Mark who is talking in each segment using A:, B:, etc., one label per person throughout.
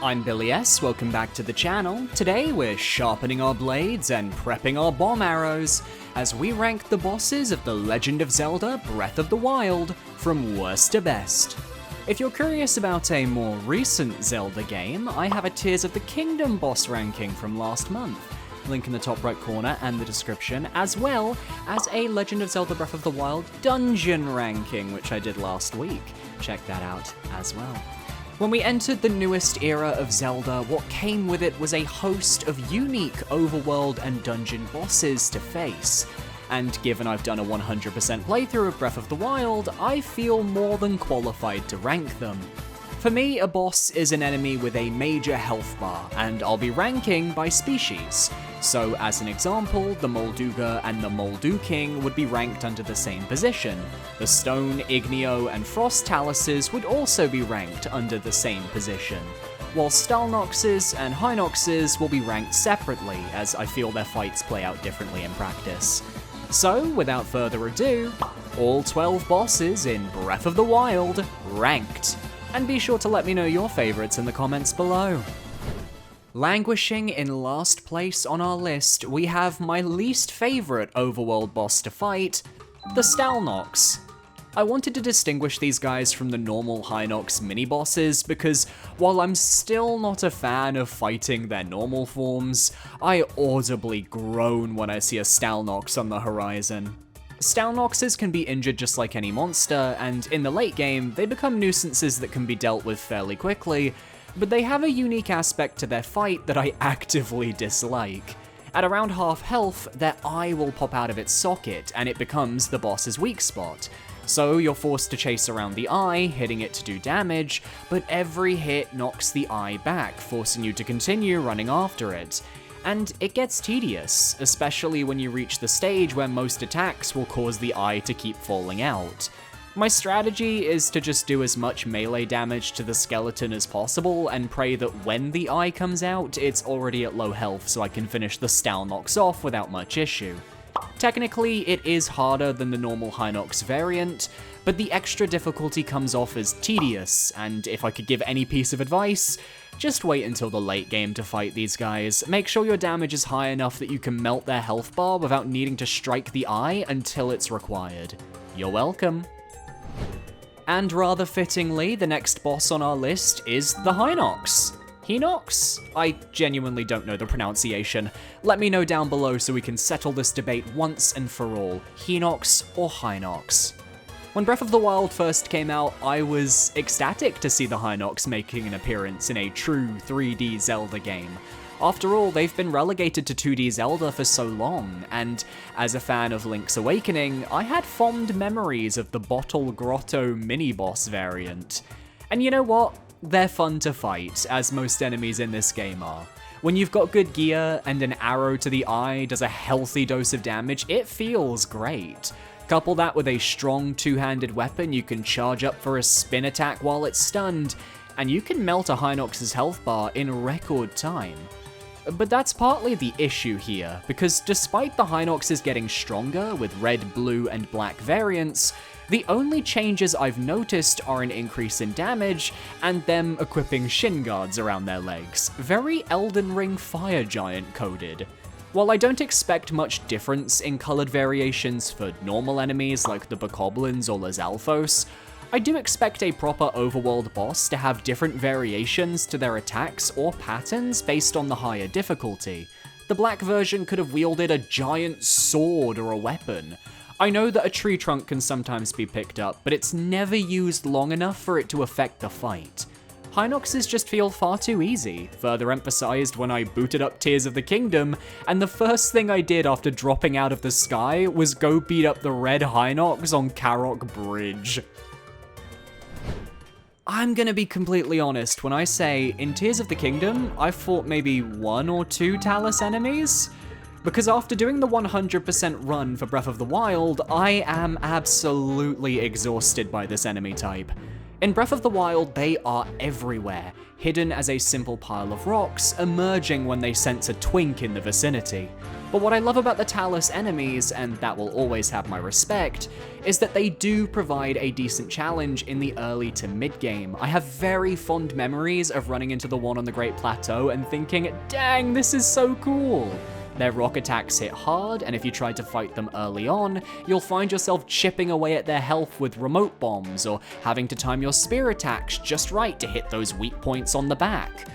A: I'm Billy S, welcome back to the channel. Today we're sharpening our blades and prepping our bomb arrows as we rank the bosses of The Legend of Zelda Breath of the Wild from worst to best. If you're curious about a more recent Zelda game, I have a Tears of the Kingdom boss ranking from last month. Link in the top right corner and the description, as well as a Legend of Zelda Breath of the Wild dungeon ranking, which I did last week. Check that out as well. When we entered the newest era of Zelda, what came with it was a host of unique overworld and dungeon bosses to face. And given I've done a 100% playthrough of Breath of the Wild, I feel more than qualified to rank them. For me, a boss is an enemy with a major health bar, and I'll be ranking by species. So as an example, the Molduga and the Moldu King would be ranked under the same position. The Stone, Igneo, and Frost Taluses would also be ranked under the same position, while Stalnoxes and Hynoxes will be ranked separately, as I feel their fights play out differently in practice. So, without further ado, all 12 bosses in Breath of the Wild ranked. And be sure to let me know your favourites in the comments below. Languishing in last place on our list, we have my least favourite overworld boss to fight, the Stalnox. I wanted to distinguish these guys from the normal Hynox mini-bosses because while I'm still not a fan of fighting their normal forms, I audibly groan when I see a Stalnox on the horizon. Stalnoxes can be injured just like any monster, and in the late game, they become nuisances that can be dealt with fairly quickly, but they have a unique aspect to their fight that I actively dislike. At around half health, their eye will pop out of its socket, and it becomes the boss's weak spot. So you're forced to chase around the eye, hitting it to do damage, but every hit knocks the eye back, forcing you to continue running after it. And it gets tedious, especially when you reach the stage where most attacks will cause the eye to keep falling out. My strategy is to just do as much melee damage to the skeleton as possible and pray that when the eye comes out, it's already at low health so I can finish the Stalnox off without much issue. Technically, it is harder than the normal Hynox variant, but the extra difficulty comes off as tedious, and if I could give any piece of advice, just wait until the late game to fight these guys. Make sure your damage is high enough that you can melt their health bar without needing to strike the eye until it's required. You're welcome. And rather fittingly, the next boss on our list is the Hynox. Hinox? I genuinely don't know the pronunciation. Let me know down below so we can settle this debate once and for all. Hinox or Hynox? When Breath of the Wild first came out, I was ecstatic to see the Hynox making an appearance in a true 3D Zelda game. After all, they've been relegated to 2D Zelda for so long, and as a fan of Link's Awakening, I had fond memories of the Bottle Grotto mini-boss variant. And you know what? They're fun to fight, as most enemies in this game are. When you've got good gear and an arrow to the eye does a healthy dose of damage, it feels great. Couple that with a strong two-handed weapon you can charge up for a spin attack while it's stunned, and you can melt a Hynox's health bar in record time. But that's partly the issue here, because despite the Hynoxes getting stronger with red, blue, and black variants, the only changes I've noticed are an increase in damage and them equipping shin guards around their legs, very Elden Ring Fire Giant coded. While I don't expect much difference in colored variations for normal enemies like the Bokoblins or Lizalfos, I do expect a proper overworld boss to have different variations to their attacks or patterns based on the higher difficulty. The black version could have wielded a giant sword or a weapon. I know that a tree trunk can sometimes be picked up, but it's never used long enough for it to affect the fight. Hynoxes just feel far too easy, further emphasized when I booted up Tears of the Kingdom, and the first thing I did after dropping out of the sky was go beat up the red Hynox on Karok Bridge. I'm gonna be completely honest when I say, in Tears of the Kingdom, I fought maybe 1 or 2 Talus enemies, because after doing the 100% run for Breath of the Wild, I am absolutely exhausted by this enemy type. In Breath of the Wild, they are everywhere, hidden as a simple pile of rocks, emerging when they sense a twink in the vicinity. But what I love about the Talus enemies, and that will always have my respect, is that they do provide a decent challenge in the early to mid-game. I have very fond memories of running into the one on the Great Plateau and thinking, dang, this is so cool. Their rock attacks hit hard, and if you try to fight them early on, you'll find yourself chipping away at their health with remote bombs, or having to time your spear attacks just right to hit those weak points on the back.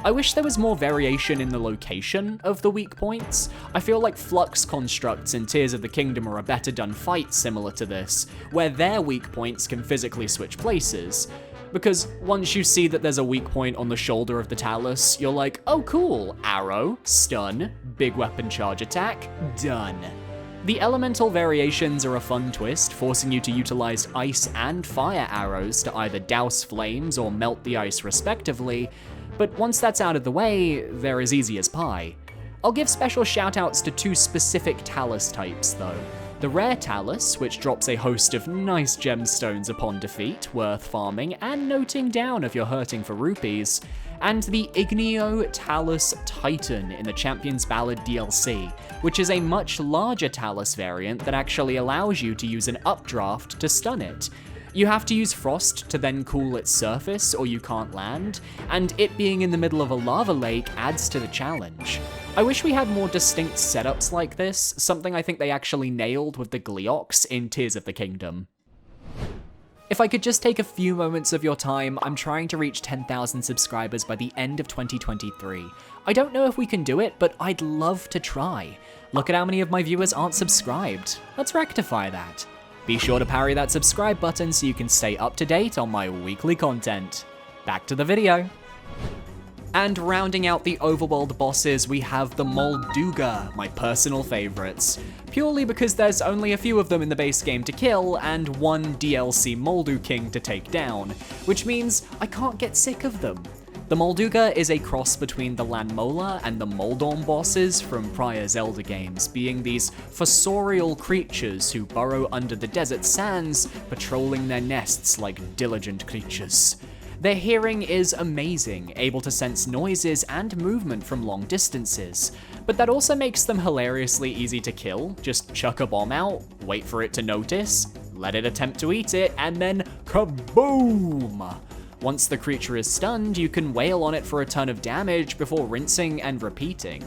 A: I wish there was more variation in the location of the weak points. I feel like Flux constructs in Tears of the Kingdom are a better done fight similar to this, where their weak points can physically switch places. Because once you see that there's a weak point on the shoulder of the Talus, you're like, oh cool, arrow, stun, big weapon charge attack, done. The elemental variations are a fun twist, forcing you to utilize ice and fire arrows to either douse flames or melt the ice respectively, but once that's out of the way, they're as easy as pie. I'll give special shoutouts to two specific Talus types though. The rare Talus, which drops a host of nice gemstones upon defeat, worth farming and noting down if you're hurting for rupees, and the Igneo Talus Titan in the Champion's Ballad DLC, which is a much larger Talus variant that actually allows you to use an updraft to stun it. You have to use frost to then cool its surface or you can't land, and it being in the middle of a lava lake adds to the challenge. I wish we had more distinct setups like this, something I think they actually nailed with the Gleox in Tears of the Kingdom. If I could just take a few moments of your time, I'm trying to reach 10,000 subscribers by the end of 2023. I don't know if we can do it, but I'd love to try. Look at how many of my viewers aren't subscribed. Let's rectify that. Be sure to parry that subscribe button so you can stay up to date on my weekly content. Back to the video. And rounding out the overworld bosses, we have the Molduga, my personal favorites. Purely because there's only a few of them in the base game to kill, and one DLC Moldu King to take down, which means I can't get sick of them. The Molduga is a cross between the Lanmola and the Moldorm bosses from prior Zelda games, being these fossorial creatures who burrow under the desert sands, patrolling their nests like diligent creatures. Their hearing is amazing, able to sense noises and movement from long distances, but that also makes them hilariously easy to kill. Just chuck a bomb out, wait for it to notice, let it attempt to eat it, and then kaboom! Once the creature is stunned, you can wail on it for a ton of damage before rinsing and repeating.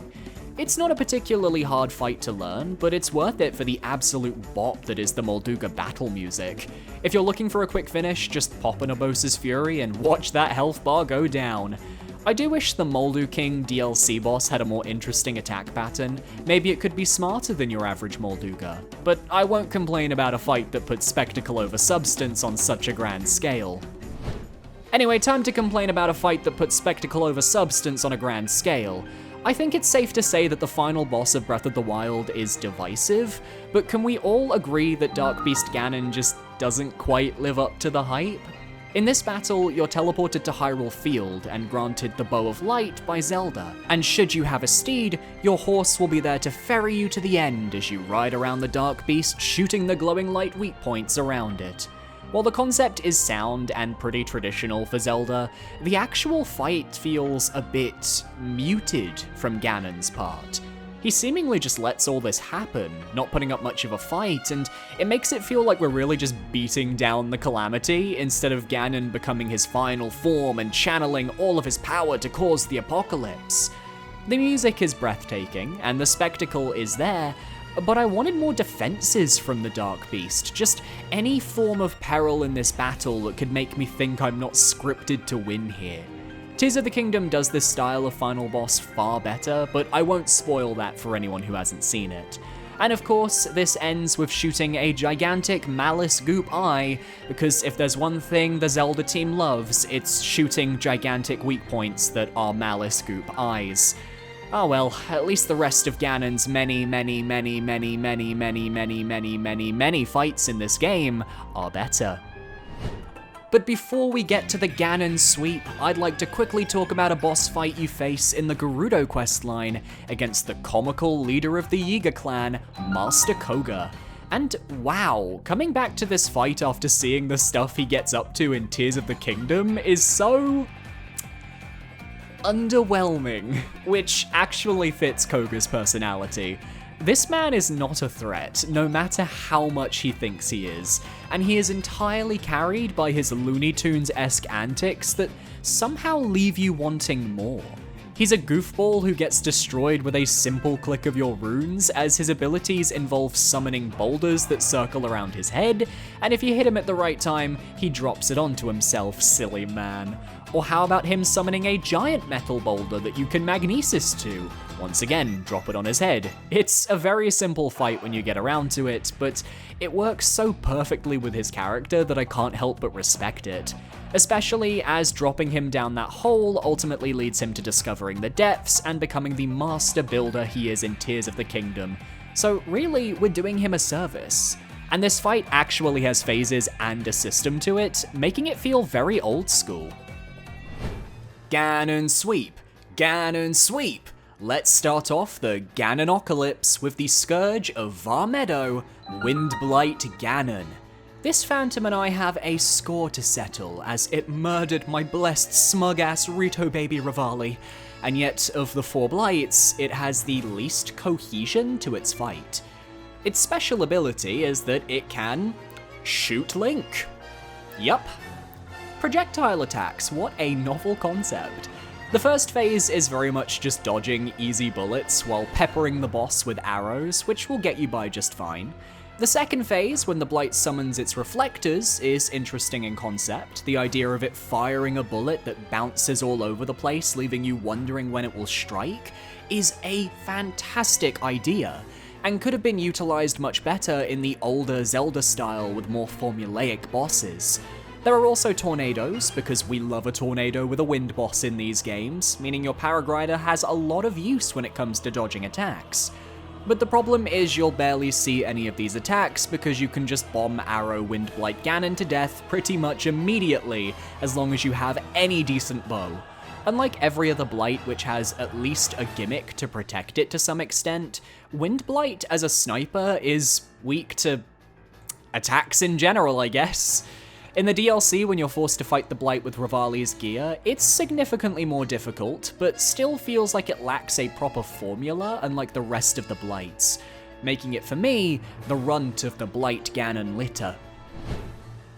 A: It's not a particularly hard fight to learn, but it's worth it for the absolute bop that is the Molduga battle music. If you're looking for a quick finish, just pop an Urbosa's Fury and watch that health bar go down. I do wish the Moldu King DLC boss had a more interesting attack pattern. Maybe it could be smarter than your average Molduga, but I won't complain about a fight that puts spectacle over substance on such a grand scale. Anyway, time to complain about a fight that puts spectacle over substance on a grand scale. I think it's safe to say that the final boss of Breath of the Wild is divisive, but can we all agree that Dark Beast Ganon just doesn't quite live up to the hype? In this battle, you're teleported to Hyrule Field and granted the Bow of Light by Zelda, and should you have a steed, your horse will be there to ferry you to the end as you ride around the Dark Beast, shooting the glowing light weak points around it. While the concept is sound and pretty traditional for Zelda, the actual fight feels a bit muted from Ganon's part. He seemingly just lets all this happen, not putting up much of a fight, and it makes it feel like we're really just beating down the calamity instead of Ganon becoming his final form and channeling all of his power to cause the apocalypse. The music is breathtaking, and the spectacle is there, but I wanted more defenses from the Dark Beast, just any form of peril in this battle that could make me think I'm not scripted to win here. Tears of the Kingdom does this style of final boss far better, but I won't spoil that for anyone who hasn't seen it. And of course, this ends with shooting a gigantic Malice Goop eye, because if there's one thing the Zelda team loves, it's shooting gigantic weak points that are Malice Goop eyes. Oh well, at least the rest of Ganon's many fights in this game are better. But before we get to the Ganon sweep, I'd like to quickly talk about a boss fight you face in the Gerudo questline against the comical leader of the Yiga clan, Master Koga. And wow, coming back to this fight after seeing the stuff he gets up to in Tears of the Kingdom is so underwhelming, which actually fits Koga's personality. This man is not a threat, no matter how much he thinks he is, and he is entirely carried by his Looney Tunes-esque antics that somehow leave you wanting more. He's a goofball who gets destroyed with a simple click of your runes, as his abilities involve summoning boulders that circle around his head, and if you hit him at the right time, he drops it onto himself, silly man. Or how about him summoning a giant metal boulder that you can magnesis to? Once again, drop it on his head. It's a very simple fight when you get around to it, but it works so perfectly with his character that I can't help but respect it. Especially as dropping him down that hole ultimately leads him to discovering the depths and becoming the master builder he is in Tears of the Kingdom. So really, we're doing him a service. And this fight actually has phases and a system to it, making it feel very old school. Ganon sweep, Ganon sweep. Let's start off the Ganonocalypse with the Scourge of Var Meadow, Windblight Ganon. This phantom and I have a score to settle, as it murdered my blessed smug-ass Rito baby Rivali, and yet of the 4 blights, it has the least cohesion to its fight. Its special ability is that it can shoot Link. Yup. Projectile attacks, what a novel concept. The first phase is very much just dodging easy bullets while peppering the boss with arrows, which will get you by just fine. The second phase, when the blight summons its reflectors, is interesting in concept. The idea of it firing a bullet that bounces all over the place, leaving you wondering when it will strike, is a fantastic idea, and could have been utilized much better in the older Zelda style with more formulaic bosses. There are also tornadoes, because we love a tornado with a wind boss in these games, meaning your paraglider has a lot of use when it comes to dodging attacks. But the problem is you'll barely see any of these attacks because you can just bomb arrow Windblight Ganon to death pretty much immediately, as long as you have any decent bow. Unlike every other blight which has at least a gimmick to protect it to some extent, Windblight as a sniper is weak to attacks in general, I guess. In the DLC, when you're forced to fight the blight with Rivali's gear, it's significantly more difficult, but still feels like it lacks a proper formula unlike the rest of the blights, making it, for me, the runt of the blight Ganon litter.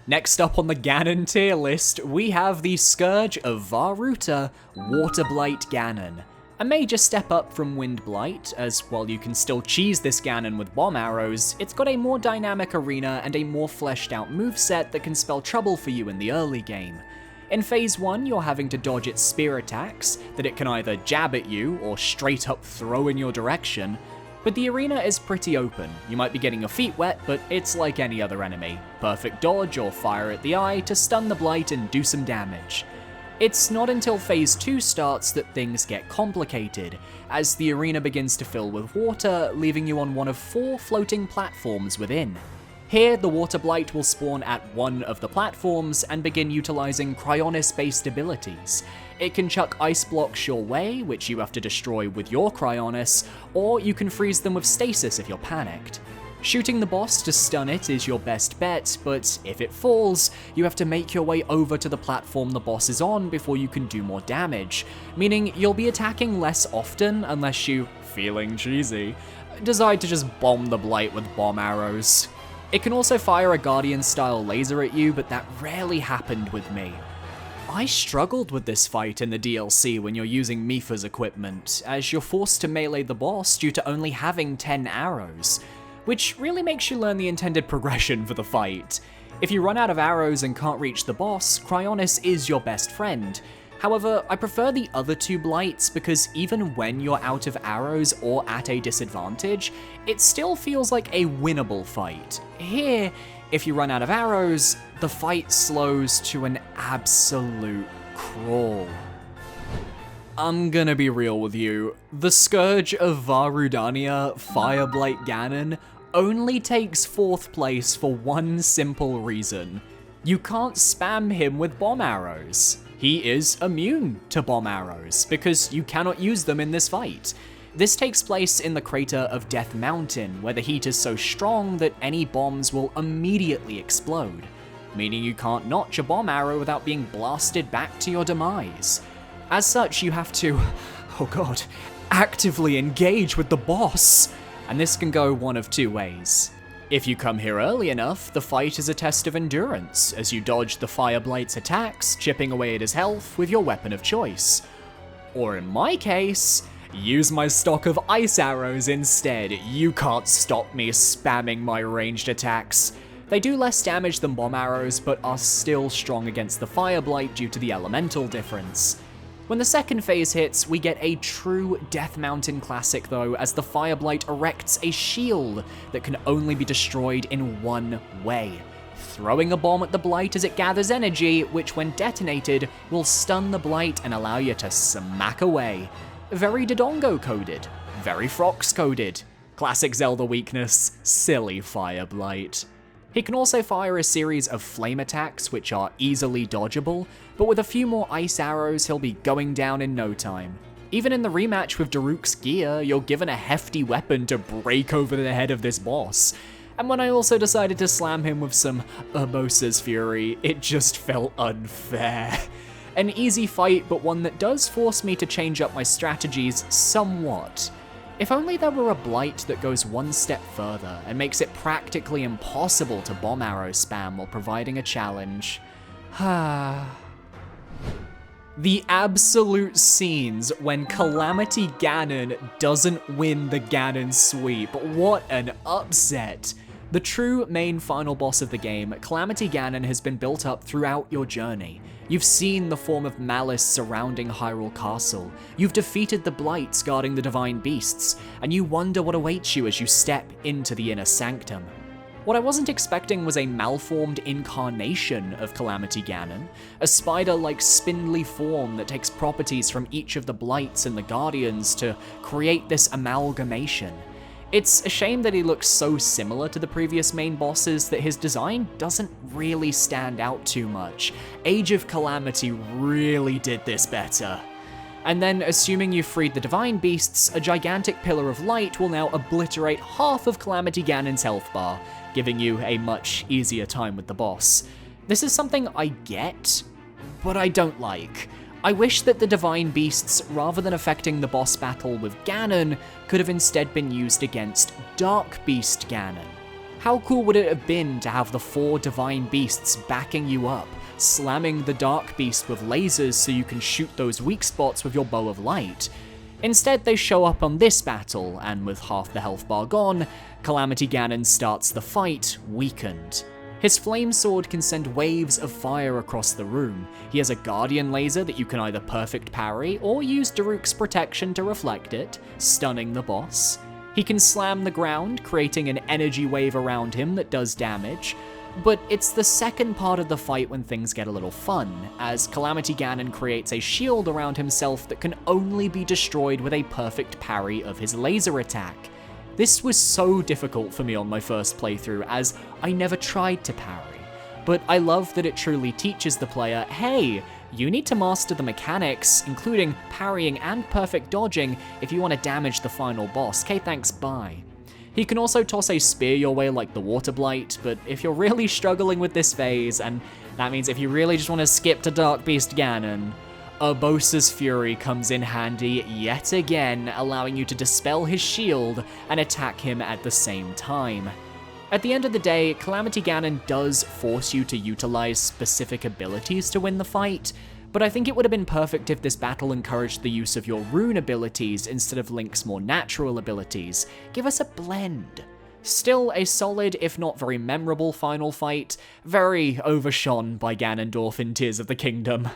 A: Next up on the Ganon tier list, we have the Scourge of Varuta, Waterblight Ganon. A major step up from Windblight, as while you can still cheese this Ganon with bomb arrows, it's got a more dynamic arena and a more fleshed out moveset that can spell trouble for you in the early game. In Phase 1, you're having to dodge its spear attacks, that it can either jab at you or straight up throw in your direction, but the arena is pretty open. You might be getting your feet wet, but it's like any other enemy. Perfect dodge or fire at the eye to stun the blight and do some damage. It's not until Phase 2 starts that things get complicated, as the arena begins to fill with water, leaving you on one of 4 floating platforms within. Here, the Water Blight will spawn at one of the platforms and begin utilizing Cryonis-based abilities. It can chuck ice blocks your way, which you have to destroy with your Cryonis, or you can freeze them with stasis if you're panicked. Shooting the boss to stun it is your best bet, but if it falls, you have to make your way over to the platform the boss is on before you can do more damage, meaning you'll be attacking less often unless you, feeling cheesy, decide to just bomb the blight with bomb arrows. It can also fire a Guardian-style laser at you, but that rarely happened with me. I struggled with this fight in the DLC when you're using Mipha's equipment, as you're forced to melee the boss due to only having 10 arrows. Which really makes you learn the intended progression for the fight. If you run out of arrows and can't reach the boss, Cryonis is your best friend. However, I prefer the other 2 blights because even when you're out of arrows or at a disadvantage, it still feels like a winnable fight. Here, if you run out of arrows, the fight slows to an absolute crawl. I'm gonna be real with you. The Scourge of Varudania, Fireblight Ganon, only takes 4th place for one simple reason. You can't spam him with bomb arrows. He is immune to bomb arrows, because you cannot use them in this fight. This takes place in the crater of Death Mountain, where the heat is so strong that any bombs will immediately explode, meaning you can't notch a bomb arrow without being blasted back to your demise. As such, you have to, oh god, actively engage with the boss. and this can go one of two ways. If you come here early enough, the fight is a test of endurance, as you dodge the Fireblight's attacks, chipping away at his health with your weapon of choice. Or in my case, use my stock of ice arrows instead. You can't stop me spamming my ranged attacks. They do less damage than bomb arrows, but are still strong against the Fireblight due to the elemental difference. When the second phase hits, we get a true Death Mountain classic though, as the Fireblight erects a shield that can only be destroyed in one way: throwing a bomb at the Blight as it gathers energy, which when detonated will stun the Blight and allow you to smack away. Very Dodongo coded, very Frox coded. Classic Zelda weakness, silly Fireblight. He can also fire a series of flame attacks which are easily dodgeable, but with a few more ice arrows he'll be going down in no time. Even in the rematch with Daruk's gear, you're given a hefty weapon to break over the head of this boss. And when I also decided to slam him with some Urbosa's Fury, it just felt unfair. An easy fight, but one that does force me to change up my strategies somewhat. If only there were a Blight that goes one step further and makes it practically impossible to bomb arrow spam while providing a challenge. The absolute scenes when Calamity Ganon doesn't win the Ganon sweep. What an upset! The true main final boss of the game, Calamity Ganon, has been built up throughout your journey. You've seen the form of malice surrounding Hyrule Castle, you've defeated the Blights guarding the Divine Beasts, and you wonder what awaits you as you step into the Inner Sanctum. What I wasn't expecting was a malformed incarnation of Calamity Ganon, a spider-like spindly form that takes properties from each of the Blights and the Guardians to create this amalgamation. It's a shame that he looks so similar to the previous main bosses that his design doesn't really stand out too much. Age of Calamity really did this better. And then, assuming you've freed the Divine Beasts, a gigantic pillar of light will now obliterate half of Calamity Ganon's health bar, giving you a much easier time with the boss. This is something I get, but I don't like. I wish that the Divine Beasts, rather than affecting the boss battle with Ganon, could have instead been used against Dark Beast Ganon. How cool would it have been to have the 4 Divine Beasts backing you up, slamming the Dark Beast with lasers so you can shoot those weak spots with your Bow of Light? Instead, they show up on this battle, and with half the health bar gone, Calamity Ganon starts the fight weakened. His flame sword can send waves of fire across the room. He has a Guardian laser that you can either perfect parry or use Daruk's protection to reflect it, stunning the boss. He can slam the ground, creating an energy wave around him that does damage. But it's the second part of the fight when things get a little fun, as Calamity Ganon creates a shield around himself that can only be destroyed with a perfect parry of his laser attack. This was so difficult for me on my first playthrough, as I never tried to parry, but I love that it truly teaches the player, hey, you need to master the mechanics, including parrying and perfect dodging, if you want to damage the final boss. Okay, thanks, bye. He can also toss a spear your way like the Water Blight, but if you're really struggling with this phase, and that means if you really just want to skip to Dark Beast Ganon, Urbosa's Fury comes in handy yet again, allowing you to dispel his shield and attack him at the same time. At the end of the day, Calamity Ganon does force you to utilize specific abilities to win the fight, but I think it would have been perfect if this battle encouraged the use of your rune abilities instead of Link's more natural abilities. Give us a blend. Still a solid, if not very memorable final fight, very overshone by Ganondorf in Tears of the Kingdom.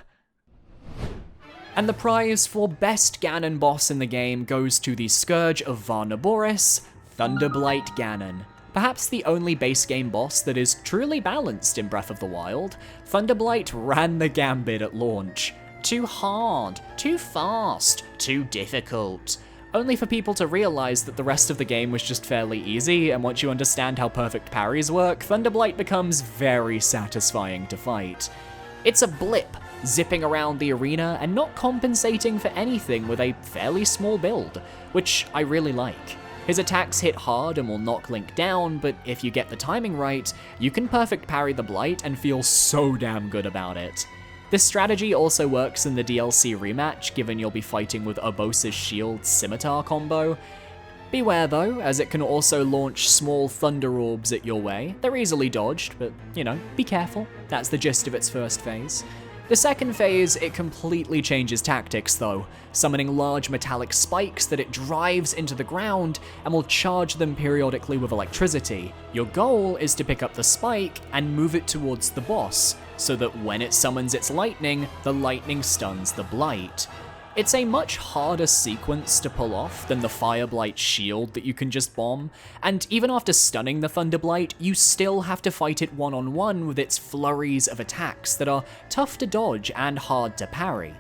A: And the prize for best Ganon boss in the game goes to the Scourge of Varnaboris, Thunderblight Ganon. Perhaps the only base game boss that is truly balanced in Breath of the Wild, Thunderblight ran the gambit at launch. Too hard, too fast, too difficult. Only for people to realize that the rest of the game was just fairly easy, and once you understand how perfect parries work, Thunderblight becomes very satisfying to fight. It's a blip, zipping around the arena and not compensating for anything with a fairly small build, which I really like. His attacks hit hard and will knock Link down, but if you get the timing right, you can perfect parry the Blight and feel so damn good about it. This strategy also works in the DLC rematch, given you'll be fighting with Urbosa's Shield Scimitar combo. Beware though, as it can also launch small thunder orbs at your way. They're easily dodged, but you know, be careful. That's the gist of its first phase. The second phase, it completely changes tactics though, summoning large metallic spikes that it drives into the ground and will charge them periodically with electricity. Your goal is to pick up the spike and move it towards the boss, so that when it summons its lightning, the lightning stuns the blight. It's a much harder sequence to pull off than the Fire Blight shield that you can just bomb, and even after stunning the Thunder Blight, you still have to fight it one-on-one with its flurries of attacks that are tough to dodge and hard to parry.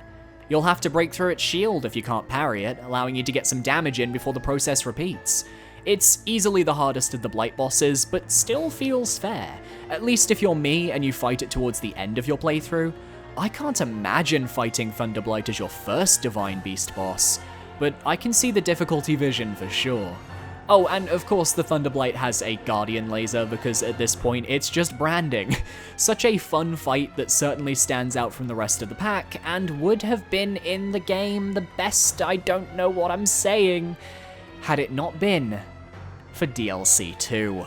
A: You'll have to break through its shield if you can't parry it, allowing you to get some damage in before the process repeats. It's easily the hardest of the Blight bosses, but still feels fair, at least if you're me and you fight it towards the end of your playthrough. I can't imagine fighting Thunderblight as your first Divine Beast boss, but I can see the difficulty vision for sure. Oh, and of course the Thunderblight has a Guardian laser because at this point it's just branding. Such a fun fight that certainly stands out from the rest of the pack and would have been in the game the best, I don't know what I'm saying, had it not been for DLC 2.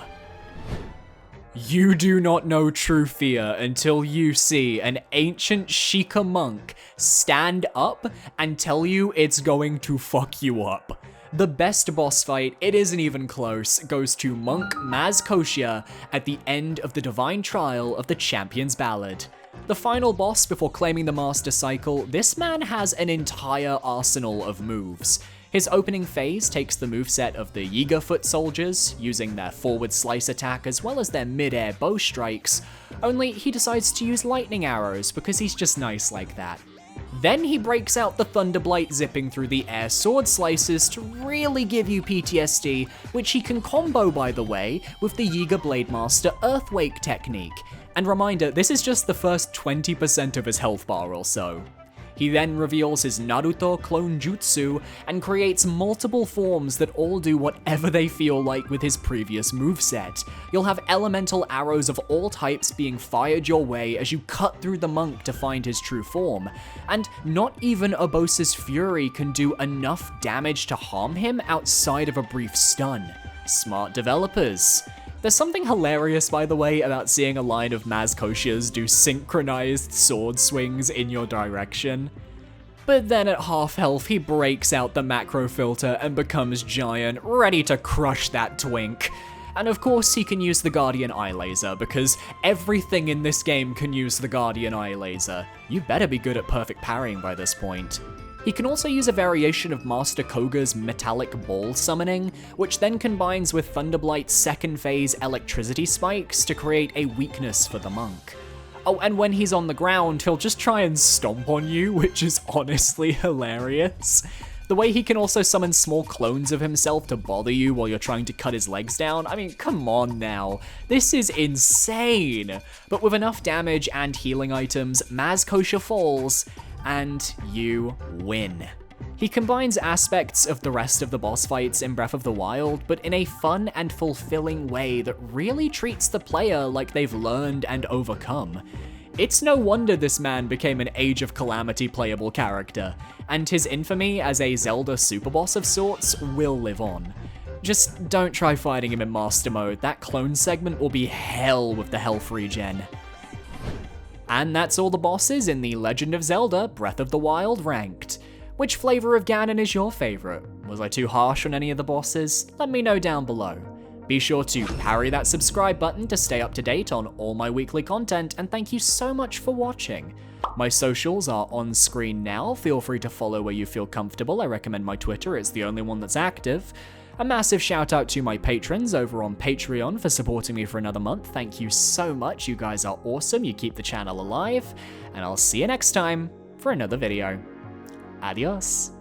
A: You do not know true fear until you see an ancient Sheikah monk stand up and tell you it's going to fuck you up. The best boss fight, it isn't even close, goes to Monk Maz Koshia at the end of the Divine Trial of the Champion's Ballad. The final boss before claiming the Master Cycle, this man has an entire arsenal of moves. His opening phase takes the moveset of the Yiga foot soldiers, using their forward slice attack as well as their mid-air bow strikes, only he decides to use lightning arrows because he's just nice like that. Then he breaks out the Thunderblight zipping through the air sword slices to really give you PTSD, which he can combo by the way with the Yiga Blade Master Earthwake technique. And reminder, this is just the first 20% of his health bar or so. He then reveals his Naruto clone jutsu and creates multiple forms that all do whatever they feel like with his previous moveset. You'll have elemental arrows of all types being fired your way as you cut through the monk to find his true form, and not even Urbosa's Fury can do enough damage to harm him outside of a brief stun. Smart developers. There's something hilarious, by the way, about seeing a line of Maz Koshias do synchronized sword swings in your direction. But then at half health, he breaks out the macro filter and becomes giant, ready to crush that twink. And of course, he can use the Guardian Eye Laser, because everything in this game can use the Guardian Eye Laser. You better be good at perfect parrying by this point. He can also use a variation of Master Koga's metallic ball summoning, which then combines with Thunderblight's second phase electricity spikes to create a weakness for the monk. Oh, and when he's on the ground, he'll just try and stomp on you, which is honestly hilarious. The way he can also summon small clones of himself to bother you while you're trying to cut his legs down, I mean, come on now. This is insane! But with enough damage and healing items, Maz Koshia falls, and you win. He combines aspects of the rest of the boss fights in Breath of the Wild, but in a fun and fulfilling way that really treats the player like they've learned and overcome. It's no wonder this man became an Age of Calamity playable character, and his infamy as a Zelda superboss of sorts will live on. Just don't try fighting him in Master Mode, that clone segment will be hell with the health regen. And that's all the bosses in the Legend of Zelda Breath of the Wild ranked. Which flavor of Ganon is your favorite? Was I too harsh on any of the bosses? Let me know down below. Be sure to parry that subscribe button to stay up to date on all my weekly content, and thank you so much for watching. My socials are on screen now, feel free to follow where you feel comfortable. I recommend my Twitter, it's the only one that's active. A massive shout out to my patrons over on Patreon for supporting me for another month. Thank you so much, you guys are awesome, you keep the channel alive, and I'll see you next time for another video. Adios.